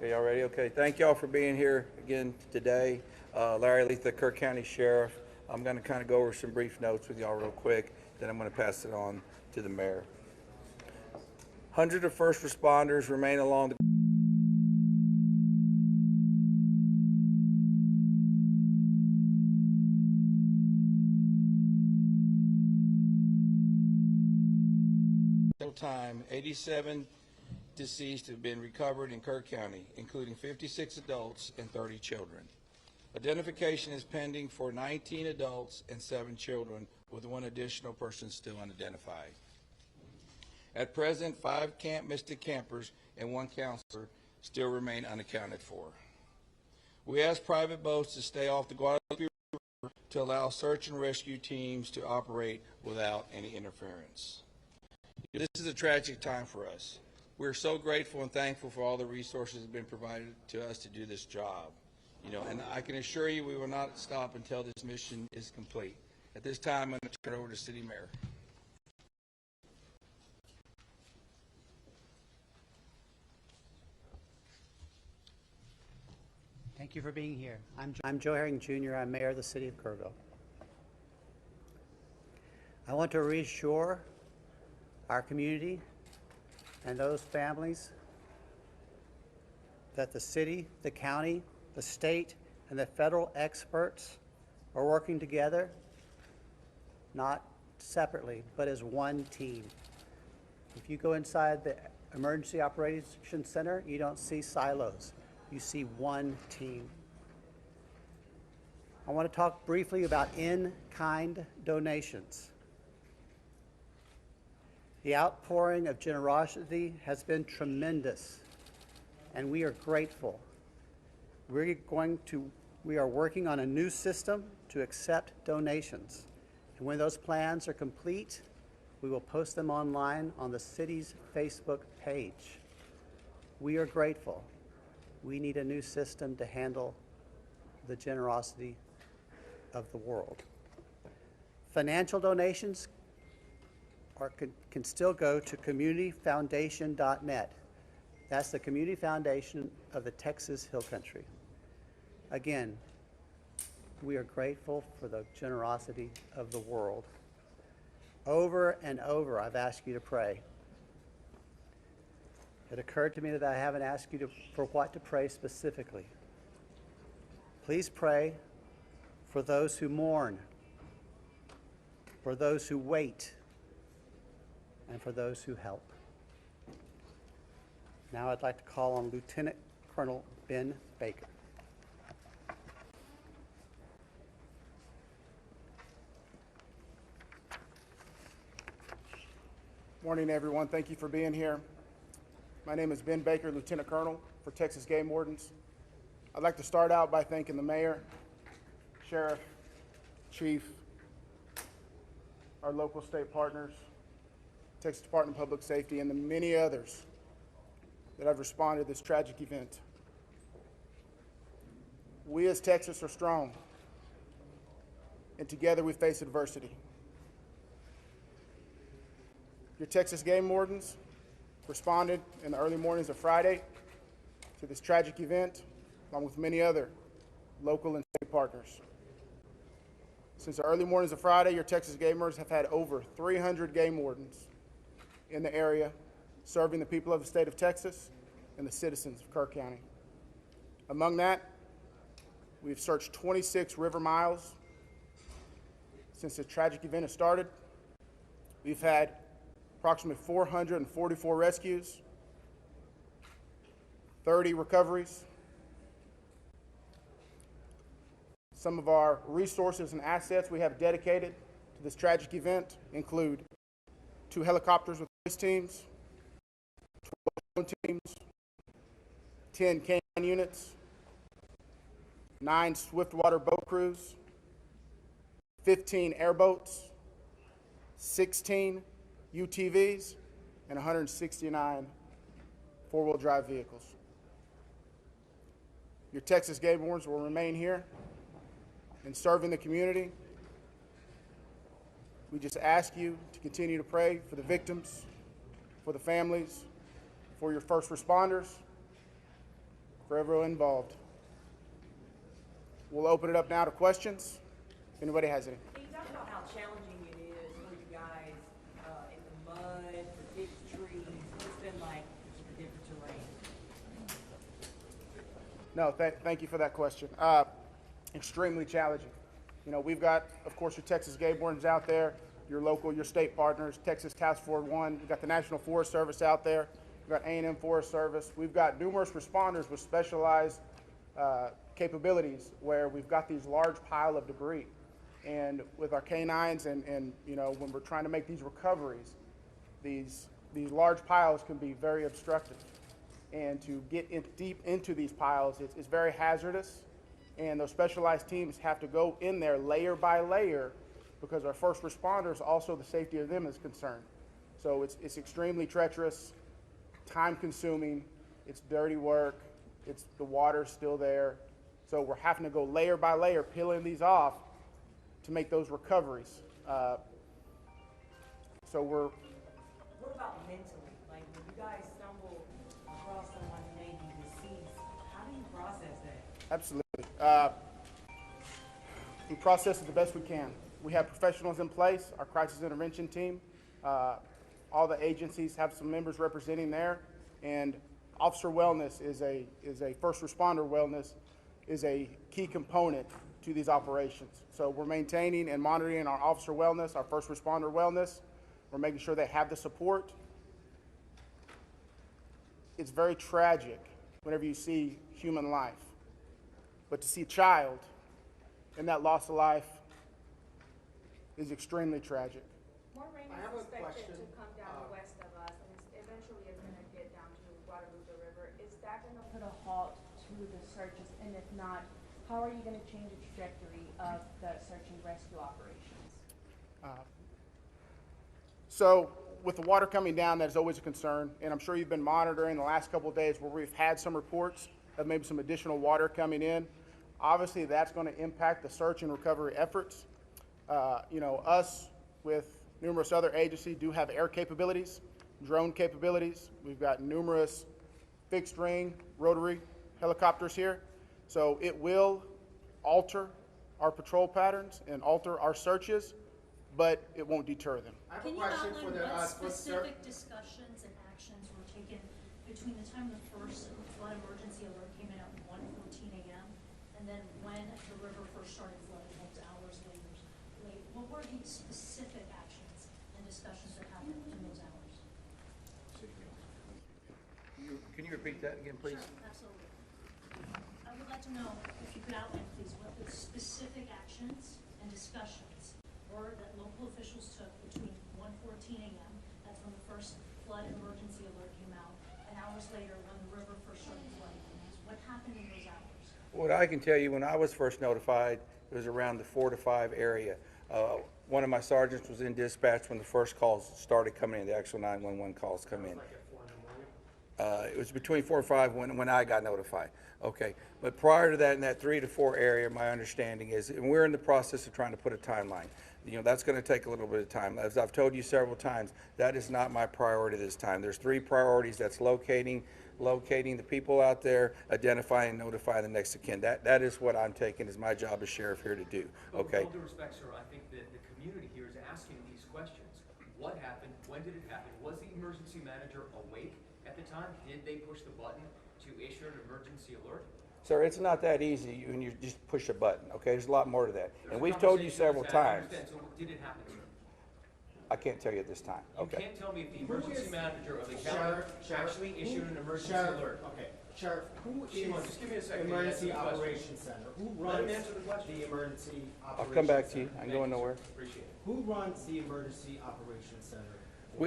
y'all ready? Okay, thank y'all for being here again today. Larry Letha, Kirk County Sheriff. I'm going to kind of go over some brief notes with y'all real quick, then I'm going to pass it on to the mayor. Hundreds of first responders remain along the time. 87 deceased have been recovered in Kirk County, including 56 adults and 30 children. Identification is pending for 19 adults and 7 children, with 1 additional person still unidentified. At present, 5 Camp Mystic campers and 1 counselor still remain unaccounted for. We ask private boats to stay off the Guadalupe River to allow search and rescue teams to operate without any interference. This is a tragic time for us. We're so grateful and thankful for all the resources that have been provided to us to do this job. And I can assure you we will not stop until this mission is complete. At this time, I'm going to turn it over to City Mayor. Thank you for being here. I'm Joe Herring Jr. I'm Mayor of the City of Kerrville. I want to reassure our community and those families that the city, the county, the state, and the federal experts are working together, not separately, but as one team. If you go inside the Emergency Operations Center, you don't see silos. You see one team. I want to talk briefly about in-kind donations. The outpouring of generosity has been tremendous, and we are grateful. We are working on a new system to accept donations, and when those plans are complete, we will post them online on the city's Facebook page. We are grateful. We need a new system to handle the generosity of the world. Financial donations can still go to communityfoundation.net. That's the community foundation of the Texas Hill Country. Again, we are grateful for the generosity of the world. Over and over, I've asked you to pray. It occurred to me that I haven't asked you for what to pray specifically. Please pray for those who mourn, for those who wait, and for those who help. Now I'd like to call on Lieutenant Colonel Ben Baker. Morning, everyone. Thank you for being here. My name is Ben Baker, Lieutenant Colonel for Texas Game Wardens. I'd like to start out by thanking the Mayor, Sheriff, Chief, our local state partners, Texas Department of Public Safety, and the many others that have responded to this tragic event. We as Texas are strong, and together we face adversity. Your Texas Game Wardens responded in the early mornings of Friday to this tragic event, along with many other local and state partners. Since the early mornings of Friday, your Texas Gamers have had over 300 game wardens in the area, serving the people of the state of Texas and the citizens of Kirk County. Among that, we've searched 26 river miles since the tragic event has started. We've had approximately 444 rescues, 30 recoveries. Some of our resources and assets we have dedicated to this tragic event include 2 helicopters with police teams, 12 teams, 10 K9 units, 9 swiftwater boat crews, 15 airboats, 16 UTVs, and 169 four-wheel drive vehicles. Your Texas Game Wardens will remain here and serving the community. We just ask you to continue to pray for the victims, for the families, for your first responders, for everyone involved. We'll open it up now to questions. If anybody has any. Can you talk about how challenging it is for you guys in the mud, the big trees? What's it been like the different terrain? No, thank you for that question. Extremely challenging. You know, we've got, of course, your Texas game wardens out there, your local, your state partners, Texas Task Force 1. We've got the National Forest Service out there. We've got A&M Forest Service. We've got numerous responders with specialized capabilities where we've got these large pile of debris. And with our canines and you know, when we're trying to make these recoveries, these large piles can be very obstructive. And to get deep into these piles, it's very hazardous. And those specialized teams have to go in there layer by layer because our first responders, also the safety of them is concerned. So it's extremely treacherous, time consuming, it's dirty work, the water's still there. So we're having to go layer by layer, peeling these off to make those recoveries. So we're. What about mentally? Like when you guys stumble across someone who may be deceased, how do you process that? Absolutely. We process it the best we can. We have professionals in place, our crisis intervention team. All the agencies have some members representing there, and officer wellness is a first responder wellness is a key component to these operations. So we're maintaining and monitoring our officer wellness, our first responder wellness. We're making sure they have the support. It's very tragic whenever you see human life, but to see a child in that loss of life is extremely tragic. More rain I have is a expected question. to come down west of us, and eventually it's going to get down to Guadalupe River. Is that going to put a halt to the searches? And if not, how are you going to change the trajectory of the search and rescue operations? So with the water coming down, that is always a concern, and I'm sure you've been monitoring the last couple of days where we've had some reports of maybe some additional water coming in. Obviously, that's going to impact the search and recovery efforts. You know, us with numerous other agencies do have air capabilities, drone capabilities. We've got numerous fixed wing, rotary helicopters here. So it will alter our patrol patterns and alter our searches, but it won't deter them. I have a Can you question for outline the, what for specific discussions and actions were taken between the time the first flood emergency alert came in at 1:14 a.m. and then when the river first started flooding, those hours later? What were the specific actions and discussions that happened in those hours? Can you repeat that again, please? Sure, absolutely. I would like to know if you could outline, please, what the specific actions and discussions were that local officials took between 1:14 a.m., that's when the first flood emergency alert came out, and hours later when the river first started flooding. What happened in those hours? What I can tell you, when I was first notified, it was around the 4 to 5 area. One of my sergeants was in dispatch when the first calls started coming in, the actual 911 calls come in. It was between 4 and 5 when I got notified. Okay, but prior to that, in that 3 to 4 area, my understanding is, and we're in the process of trying to put a timeline. You know, that's going to take a little bit of time. As I've told you several times, that is not my priority this time. There's 3 priorities. That's locating the people out there, identifying and notifying the next of kin. That is what I'm taking as my job as sheriff here to do. Okay. With all due respect, sir, I think that the community here is asking these questions. What happened? When did it happen? Was the emergency manager awake at the time? Did they push the button to issue an emergency alert? Sir, it's not that easy when you just push a button, okay? There's a lot more to that. There's And a we've told you conversation several that's had, I times. understand. So did it happen, sir? I can't tell you at this time, You okay? can't tell me if the emergency manager of the county Sheriff, actually issued an emergency Sheriff, alert. okay, Sheriff, who Shimon, is just give me a second. Emergency Answer the question. Operations Center? Who Let him runs answer the question. the Emergency Operations I'll come back to you. Center? I ain't going nowhere. Appreciate it. Who runs the Emergency Operations Center?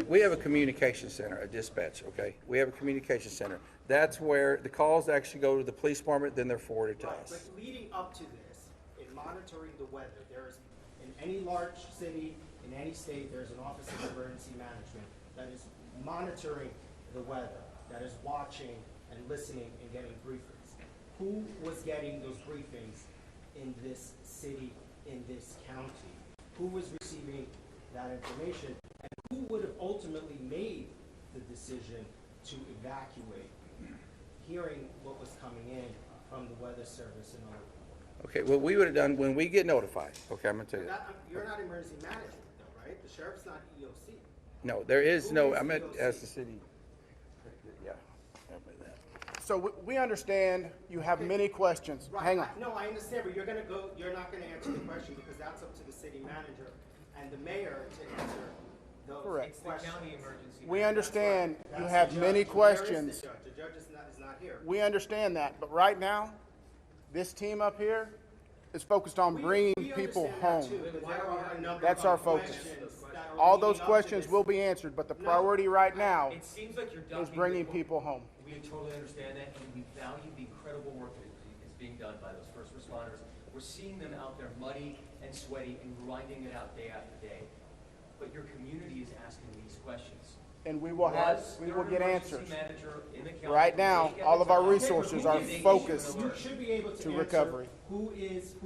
We have a communication center, a dispatch, okay? We have a communication center. That's where the calls actually go to the police department, then they're forwarded to Right, us. but leading up to this, in monitoring the weather, there's, in any large city, in any state, there's an Office of Emergency Management that is monitoring the weather, that is watching and listening and getting briefings. Who was getting those briefings in this city, in this county? Who was receiving that information? And who would have ultimately made the decision to evacuate? hearing what was coming in from the weather service and all. Okay, what we would have done, when we get notified, okay, I'm gonna tell you. You're not emergency management though, right? The sheriff's not EOC. No, there is Who no, is I meant EOC? as the city, yeah. So we understand you have many questions. Right. Hang on. No, I understand, but you're not gonna answer the question because that's up to the city manager and the mayor to answer those Correct. It's the questions. county emergency. We management. understand you That's have the judge. many Where is questions. the judge? The judge is not here. We understand that, but right now, this team up here is focused on bringing We people understand that home. too, but there are a number That's of our focus. questions that are All leading those up to questions this. will be answered, but the No, priority right now It seems like you're is ducking. bringing people home. We totally understand that, and we value the incredible work that is being done by those first responders. We're seeing them out there muddy and sweaty and grinding it out day after day. But your community is asking these questions. And we will get answers. Right Right now, all of our resources are focused You should be able to to answer recovery. who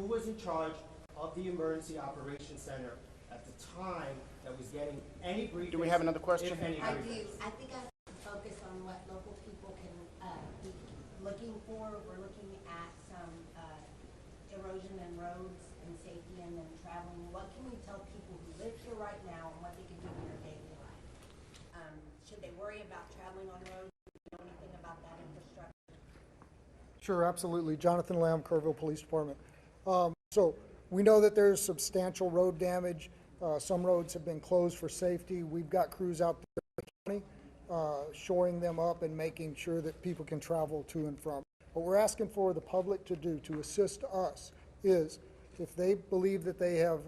was in charge of the emergency operations center at the time that was getting any briefings. Do we have another question? If any I do. briefings. I think I have to focus on what local people can be looking for. We're looking at some erosion in roads and safety and then traveling. What can we tell people who live here right now and what they can do in their daily life? Should they worry about traveling on roads? Do you know anything about that infrastructure? Sure, absolutely. Jonathan Lamb, Kerrville Police Department. So we know that there's substantial road damage. Some roads have been closed for safety. We've got crews out there in the county, shoring them up and making sure that people can travel to and from. What we're asking for the public to do to assist us is if they believe that they have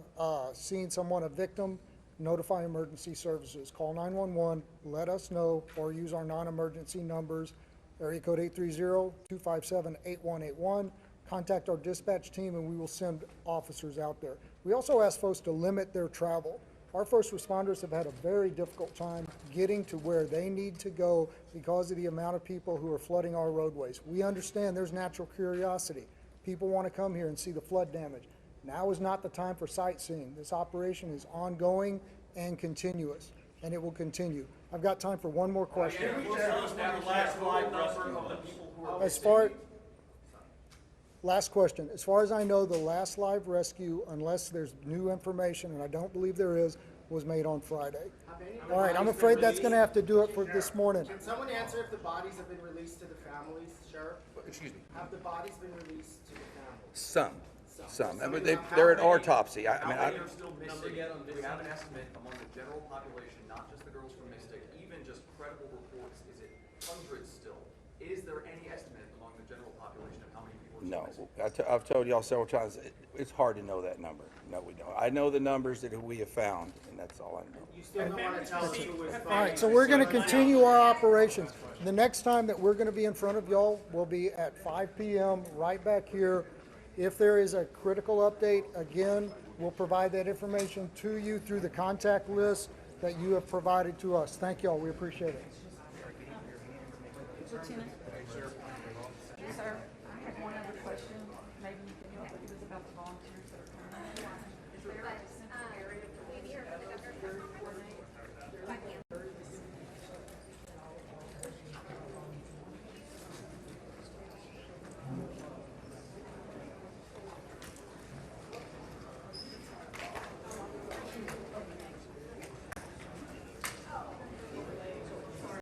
seen someone, a victim, notify emergency services. Call 911, let us know, or use our non-emergency numbers, area code 830-257-8181. Contact our dispatch team and we will send officers out there. We also ask folks to limit their travel. Our first responders have had a very difficult time getting to where they need to go because of the amount of people who are flooding our roadways. We understand there's natural curiosity. People want to come here and see the flood damage. Now is not the time for sightseeing. This operation is ongoing and continuous, and it will continue. I've got time for one more question. Last question. As far as I know, the last live rescue, unless there's new information, and I don't believe there is, was made on Friday. All right, I'm afraid that's going to have to do it for this morning. Can someone answer if the bodies have been released to the families, Sheriff? Excuse me. Have the bodies been released to the families? Some. But they're at autopsy. I mean, How many are still missing? We have an estimate among the general population, not just the girls from Mystic, even just credible reports, is it hundreds still? Is there any estimate among the general population of how many people are still missing? I've told y'all several times, it's hard to know that number. No, we don't. I know the numbers that we have found, and that's all I know. You still don't want to tell us who was All right, so we're going to continue our operations. The next time that we're going to be in front of y'all will be at 5 p.m. right back here. If there is a critical update, again, we'll provide that information to you through the contact list that you have provided to us. Thank y'all. We appreciate it. Lieutenant?